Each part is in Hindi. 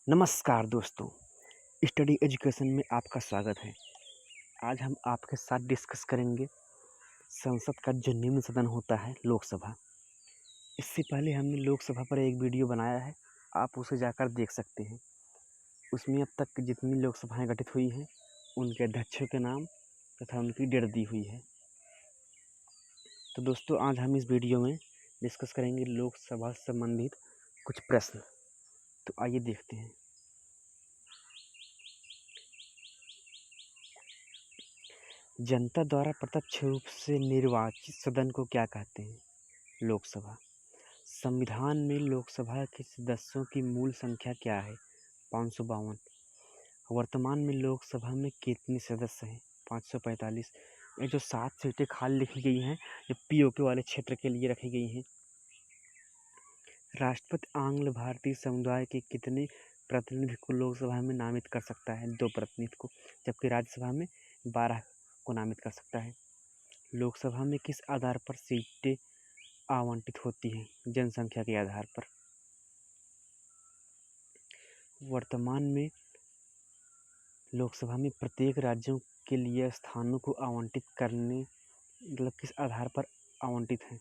नमस्कार दोस्तों, स्टडी एजुकेशन में आपका स्वागत है। आज हम आपके साथ डिस्कस करेंगे संसद का जो निम्न सदन होता है लोकसभा। इससे पहले हमने लोकसभा पर एक वीडियो बनाया है, आप उसे जाकर देख सकते हैं। उसमें अब तक जितनी लोकसभाएं गठित हुई हैं उनके अध्यक्षों के नाम तथा उनकी डेट दी हुई है। तो दोस्तों, आज हम इस वीडियो में डिस्कस करेंगे लोकसभा से संबंधित कुछ प्रश्न। तो आइए देखते हैं। जनता द्वारा प्रत्यक्ष रूप से निर्वाचित सदन को क्या कहते हैं? लोकसभा। संविधान में लोकसभा के सदस्यों की मूल संख्या क्या है? 552। वर्तमान में लोकसभा में कितने सदस्य हैं? 545। ये जो 7 सीटें खाली लिखी गई हैं, ये पीओके वाले क्षेत्र के लिए रखी गई हैं। राष्ट्रपति आंग्ल भारतीय समुदाय के कितने प्रतिनिधि को लोकसभा में नामित कर सकता है? 2 प्रतिनिधि को, जबकि राज्यसभा में 12 को नामित कर सकता है। लोकसभा में किस आधार पर सीटें आवंटित होती हैं? जनसंख्या के आधार पर। वर्तमान में लोकसभा में प्रत्येक राज्यों के लिए स्थानों को आवंटित करने किस आधार पर आवंटित हैं?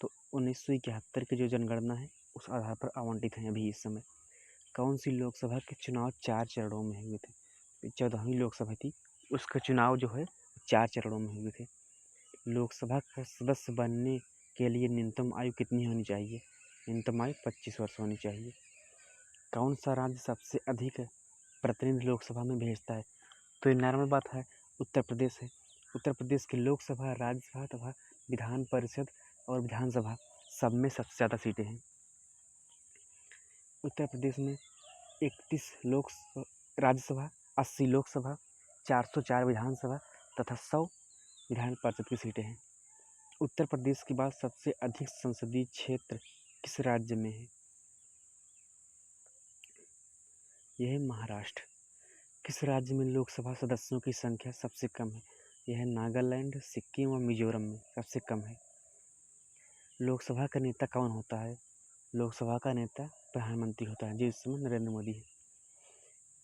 तो 1971 की जो जनगणना है उस आधार पर आवंटित हैं अभी इस समय। कौन सी लोकसभा के चुनाव 4 चरणों में हुए थे? 14वीं लोकसभा थी, उसका चुनाव जो है 4 चरणों में हुए थे। लोकसभा का सदस्य बनने के लिए न्यूनतम आयु कितनी होनी चाहिए? न्यूनतम आयु 25 वर्ष होनी चाहिए। कौन सा राज्य सबसे अधिक प्रतिनिधि लोकसभा में भेजता है? तो ये नॉर्मल बात है, उत्तर प्रदेश है। उत्तर प्रदेश की लोकसभा, राज्यसभा तथा विधान परिषद और विधानसभा सब में सबसे ज़्यादा सीटें हैं। उत्तर प्रदेश में 31 राज्यसभा, 80 लोकसभा, 404 विधानसभा तथा 100 विधान परिषद की सीटें हैं। उत्तर प्रदेश के बाद सबसे अधिक संसदीय क्षेत्र किस राज्य में है? यह है महाराष्ट्र। किस राज्य में लोकसभा सदस्यों की संख्या सबसे कम है? यह है नागालैंड, सिक्किम और मिजोरम में सबसे कम है। लोकसभा का नेता कौन होता है? लोकसभा का नेता प्रधानमंत्री होता है, जो इस समय नरेंद्र मोदी है।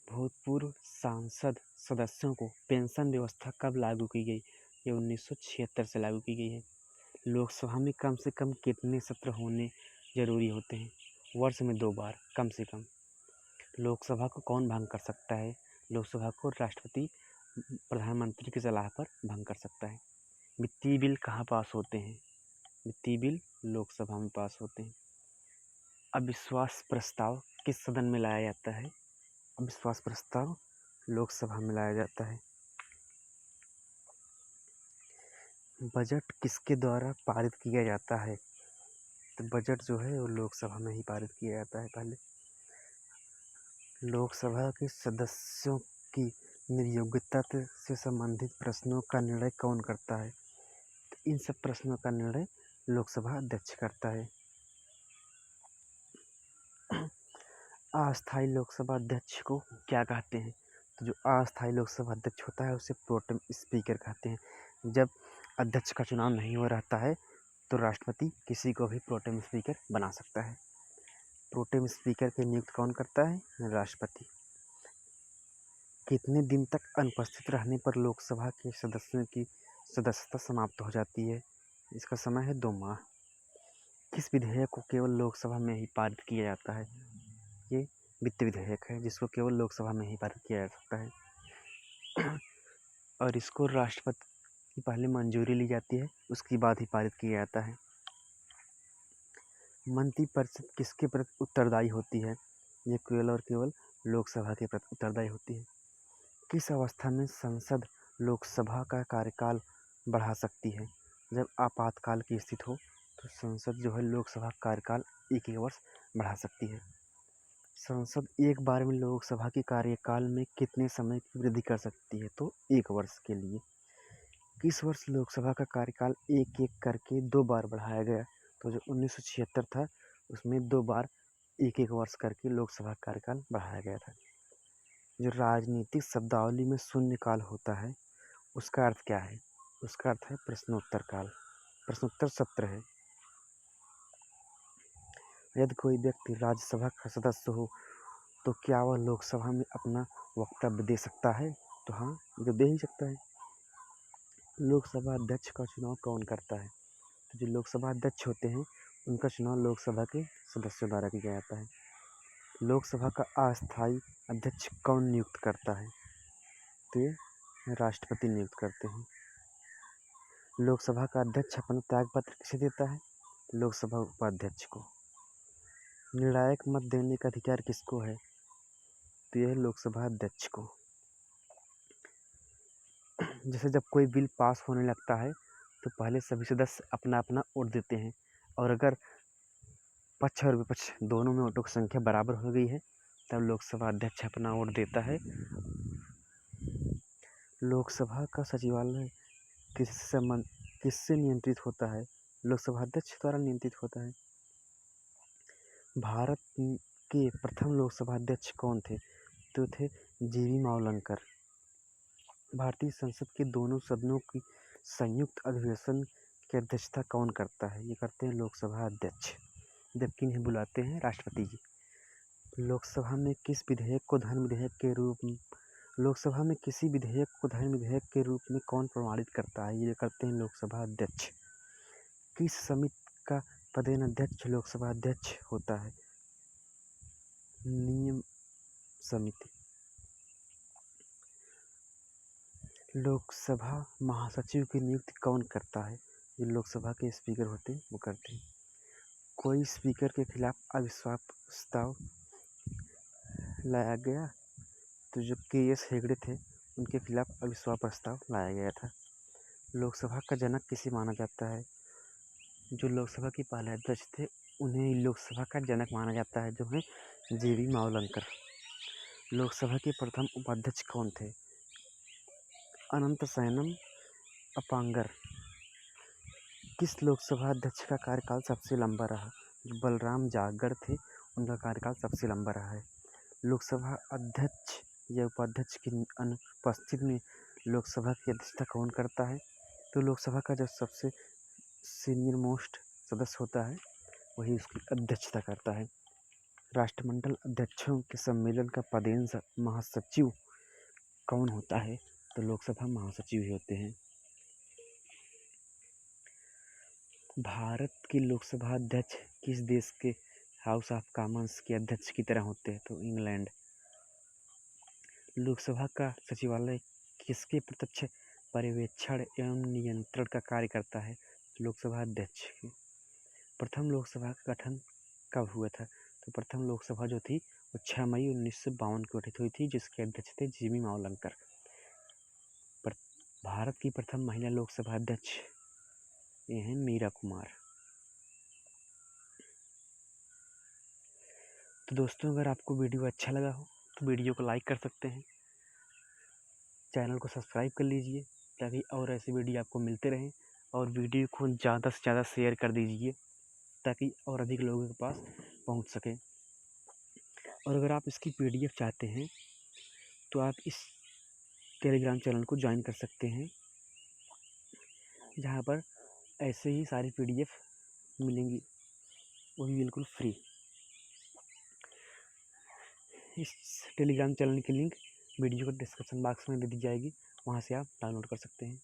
भूतपूर्व सांसद सदस्यों को पेंशन व्यवस्था कब लागू की गई? ये 1976 से लागू की गई है। लोकसभा में कम से कम कितने सत्र होने जरूरी होते हैं? वर्ष में 2 बार कम से कम। लोकसभा को कौन भंग कर सकता है? लोकसभा को राष्ट्रपति प्रधानमंत्री की सलाह पर भंग कर सकता है। वित्तीय बिल कहाँ पास होते हैं? वित्तीय बिल लोकसभा में पास होते हैं। अविश्वास प्रस्ताव किस सदन में लाया जाता है? अविश्वास प्रस्ताव लोकसभा में लाया जाता है। बजट किसके द्वारा पारित किया जाता है? तो बजट जो है वो लोकसभा में ही पारित किया जाता है पहले। लोकसभा के सदस्यों की नियोक्ता से संबंधित प्रश्नों का निर्णय कौन करता है? तो इन सब प्रश्नों का निर्णय लोकसभा अध्यक्ष करता है। अस्थायी लोकसभा अध्यक्ष को क्या कहते हैं? तो जो अस्थायी लोकसभा अध्यक्ष होता है उसे प्रोटेम स्पीकर कहते हैं। जब अध्यक्ष का चुनाव नहीं हो रहता है तो राष्ट्रपति किसी को भी प्रोटेम स्पीकर बना सकता है। प्रोटेम स्पीकर की नियुक्त कौन करता है? राष्ट्रपति। कितने दिन तक अनुपस्थित रहने पर लोकसभा के सदस्यों की सदस्यता समाप्त हो जाती है? इसका समय है 2 माह। किस विधेयक को केवल लोकसभा में ही पारित किया जाता है? ये वित्त विधेयक है जिसको केवल लोकसभा में ही पारित किया जा सकता है और इसको राष्ट्रपति की पहले मंजूरी ली जाती है, उसके बाद ही पारित किया जाता है। मंत्रिपरिषद किसके प्रति उत्तरदायी होती है? ये केवल और केवल लोकसभा के प्रति उत्तरदायी होती है। किस अवस्था में संसद लोकसभा का कार्यकाल बढ़ा सकती है? जब आपातकाल की स्थिति हो तो संसद जो है लोकसभा का कार्यकाल 1 वर्ष बढ़ा सकती है। संसद एक बार में लोकसभा के कार्यकाल में कितने समय की वृद्धि कर सकती है? तो 1 वर्ष के लिए। किस वर्ष लोकसभा का कार्यकाल एक एक करके 2 बार बढ़ाया गया? तो जो 1976 था उसमें 2 बार 1 वर्ष करके लोकसभा का कार्यकाल बढ़ाया गया था। जो राजनीतिक शब्दावली में शून्यकाल होता है उसका अर्थ क्या है? उसका अर्थ है प्रश्नोत्तर काल, प्रश्नोत्तर सत्र है। यदि कोई व्यक्ति राज्यसभा का सदस्य हो तो क्या वह लोकसभा में अपना वक्तव्य दे सकता है? तो हाँ, जो दे ही सकता है। लोकसभा अध्यक्ष का चुनाव कौन करता है? तो जो लोकसभा अध्यक्ष होते हैं उनका चुनाव लोकसभा के सदस्यों द्वारा किया जाता है। लोकसभा का अस्थायी अध्यक्ष कौन नियुक्त करता है? तो ये राष्ट्रपति नियुक्त करते हैं। लोकसभा का अध्यक्ष अपना त्यागपत्र किसे देता है? लोकसभा उपाध्यक्ष को। निर्णायक मत देने का अधिकार किसको है? तो यह लोकसभा अध्यक्ष को। जैसे जब कोई बिल पास होने लगता है तो पहले सभी सदस्य अपना अपना वोट देते हैं, और अगर पक्ष और विपक्ष दोनों में वोटों की संख्या बराबर हो गई है तब लोकसभा अध्यक्ष अपना वोट देता है। लोकसभा का सचिवालय किससे नियंत्रित होता है? लोकसभा अध्यक्ष द्वारा नियंत्रित होता है। भारत के प्रथम लोकसभा अध्यक्ष कौन थे? तो थे जीवी मावलंकर। भारतीय संसद के दोनों सदनों की संयुक्त अधिवेशन की अध्यक्षता कौन करता है? ये करते हैं लोकसभा अध्यक्ष, जबकि इन्हें बुलाते हैं राष्ट्रपति जी। लोकसभा में किस विधेयक को धर्म विधेयक के रूप में लोकसभा में किसी विधेयक को धर्म विधेयक के रूप में कौन प्रमाणित करता है? ये करते हैं लोकसभा अध्यक्ष। किस समिति का पदेन अध्यक्ष लोकसभा अध्यक्ष होता है? नियम समिति। लोकसभा महासचिव की नियुक्ति कौन करता है? जो लोकसभा के स्पीकर होते हैं वो करते हैं। कोई स्पीकर के खिलाफ अविश्वास प्रस्ताव लाया गया तो जो के.एस. हेगड़े थे उनके खिलाफ अविश्वास प्रस्ताव लाया गया था। लोकसभा का जनक किसे माना जाता है? जो लोकसभा के पहले अध्यक्ष थे उन्हें लोकसभा का जनक माना जाता है, जो है जीवी मावलंकर। लोकसभा के प्रथम उपाध्यक्ष कौन थे? अनंतशयनम अपांगर। किस लोकसभा अध्यक्ष का कार्यकाल सबसे लंबा रहा? जो बलराम जागड़ थे उनका कार्यकाल सबसे लंबा रहा है। लोकसभा अध्यक्ष या उपाध्यक्ष की अनुपस्थिति में लोकसभा की अध्यक्षता कौन करता है? तो लोकसभा का जो सबसे सीनियर मोस्ट सदस्य होता है वही उसकी अध्यक्षता करता है। राष्ट्रमंडल अध्यक्षों के सम्मेलन का पदेन महासचिव कौन होता है? तो लोकसभा महासचिव ही होते हैं। भारत के लोकसभा अध्यक्ष किस देश के हाउस ऑफ कॉमन्स के अध्यक्ष की तरह होते हैं? तो इंग्लैंड। लोकसभा का सचिवालय किसके प्रत्यक्ष पर्यवेक्षण एवं नियंत्रण का कार्य करता है? लोकसभा अध्यक्ष के। प्रथम लोकसभा का गठन कब हुआ था? तो प्रथम लोकसभा जो थी वो 6 मई 1952 को गठित हुई थी, जिसके अध्यक्ष थे जीवी मावलंकर। भारत की प्रथम महिला लोकसभा अध्यक्ष ये हैं मीरा कुमार। तो दोस्तों, अगर आपको वीडियो अच्छा लगा हो तो वीडियो को लाइक कर सकते हैं, चैनल को सब्सक्राइब कर लीजिए ताकि और ऐसे वीडियो आपको मिलते रहें, और वीडियो को ज़्यादा से ज़्यादा शेयर कर दीजिए ताकि और अधिक लोगों के पास पहुंच सके। और अगर आप इसकी PDF चाहते हैं तो आप इस टेलीग्राम चैनल को ज्वाइन कर सकते हैं, जहां पर ऐसे ही सारी PDF मिलेंगी, वो भी बिल्कुल फ्री। इस टेलीग्राम चैनल की लिंक वीडियो को डिस्क्रिप्शन बॉक्स में दे दी जाएगी, वहां से आप डाउनलोड कर सकते हैं।